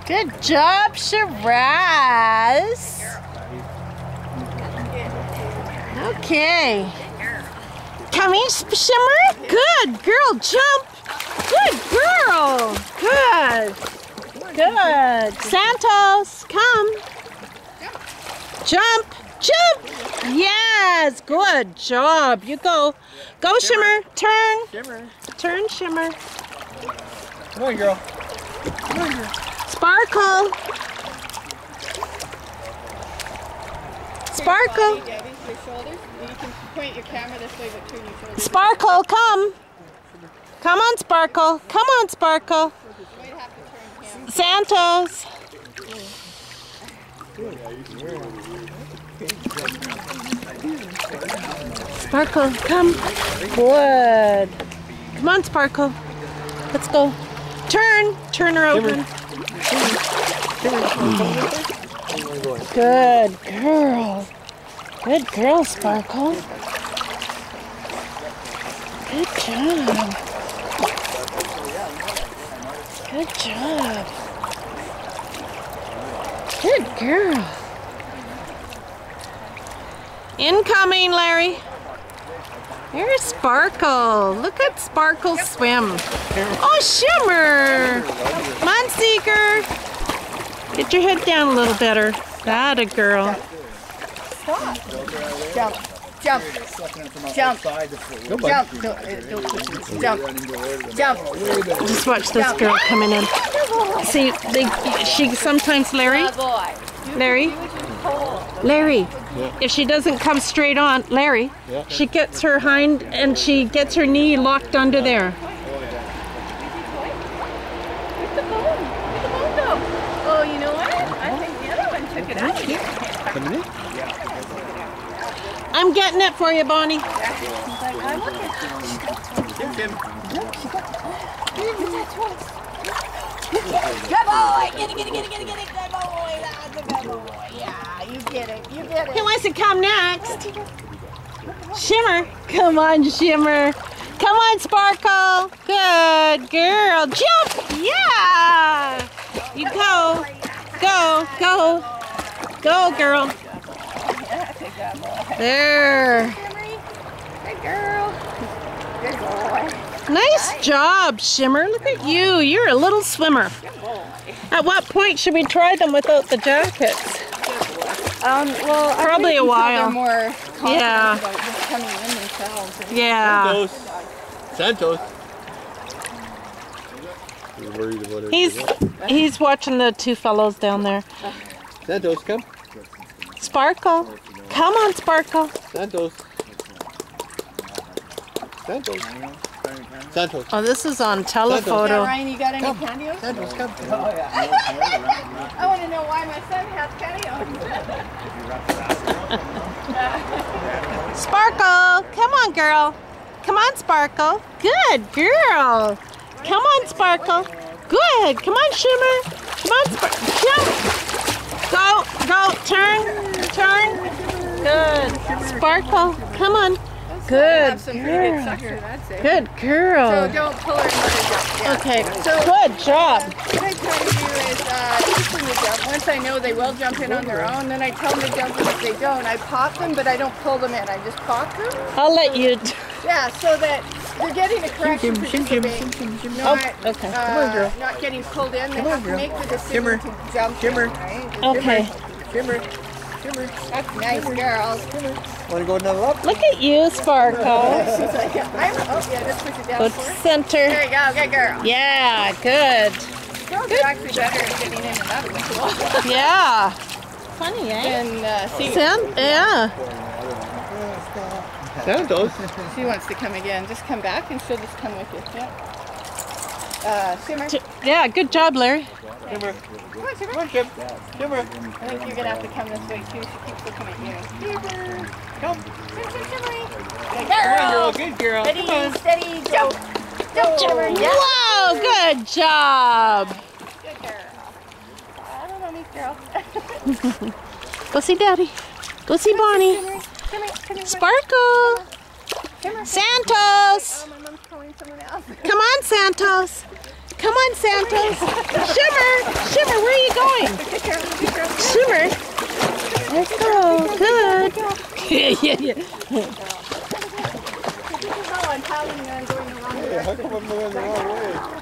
Good job, Shiraz. Okay. Coming, Shimmer. Good girl. Jump. Good girl. Good. Good. Santos, come. Jump. Jump. Yes. Good job. You go. Go, Shimmer. Turn. Shimmer. Turn, Shimmer. Come on, girl. Come on, girl. Sparkle. Sparkle. Your shoulders. You can point your camera this way, but turn your shoulders. Sparkle, come. Come on, Sparkle. Come on, Sparkle. You might have to turn camera. Santos. Sparkle, come. Good. Come on, Sparkle. Let's go. Turn. Turn her open. Good girl. Good girl, Sparkle. Good job. Good job. Good girl. Incoming, Larry. Here's Sparkle. Look at Sparkle swim. Oh, Shimmer. Come on, Seeker. Get your head down a little better. That a girl. Stop. Jump. Jump. Jump. Jump. Jump. Jump. Just watch this girl coming in. See, she sometimes, Larry, if she doesn't come straight on, Larry, she gets her hind and she gets her knee locked under there. Where's the bone? Where's the bone go? Oh, you know what? I think the other one took it out. Coming in? I'm getting it for you, Bonnie. He's like, I want it. Kim. Good boy! Get it, get it, get it, get it, get it. Good boy! That's a good boy. Yeah, you get it, you get it. Who wants to come next? Shimmer. Come on, Shimmer. Come on, Sparkle. Good girl. Jump. Yeah. You go. Go, go. Go, girl. There. Good girl. Good boy. Nice job, Shimmer. Look at you. You're a little swimmer. At what point should we try them without the jackets? Well, Probably a while. They're more confident Yeah. about just coming in themselves. Yeah. Santos. You're worried about it. He's watching the two fellows down there. Santos, come. Sparkle. Come on, Sparkle. Santos. Santos. Santos. Oh, this is on telephoto. Ryan, you got any pantyhose? Santos, come. I want to know why my son has pantyhose. Sparkle. Come on, girl. Come on, Sparkle. Good girl. Come on, Sparkle. Good. Come on, Shimmer. Come on, Jump. Go. Go. Turn. Turn. Good. Sparkle. Come on. Good girl. Good girl. So don't pull her in the jump. Yeah. Okay. So Good job. what I try to do is teach them to jump. Once I know they will jump in on their own, then I tell them to jump, and if they don't, I pop them, but I don't pull them in. I just pop them. I'll let you. Yeah, so that they're getting a correction for disobeying. Not, okay. Come on, girl. Not getting pulled in. They have to make the decision Shimmer. to jump. Shimmer. In, right? Okay. Shimmer. Shimmer. That's nice, girls. Want to go another up? Look at you, Sparkle. She's like, just push it down Good for her. center. There you go, good girl. Yeah, good. Girls are actually better at getting in and out of the pool. Yeah. Funny, eh? And Yeah. Santos. she wants to come again. Just come back and she'll just come with you. Yeah. Shimmer. Yeah, good job, Larry. Shimmer. Come on, Shimmer. Come on, Kim. Shimmer. I think you're going to have to come this way too. She keeps looking at you. Shimmer. Come. Shimmery. Good Come on, girl. girl. Good girl. Steady, Come on. steady, jump. Jump, Shimmer. Yeah. Whoa, good job. Good girl. I don't know these girls. Go see Daddy. Go see Bonnie. Come here. Sparkle. Shimmer. Santos. Oh, my mom's calling someone else. Come on, Santos. Come on, Santos. Shimmer, Shimmer, where are you going? Shimmer. Let's go. Good. Yeah. Oh, I'm paddling and I'm going the wrong Hey, how come I'm going the wrong way?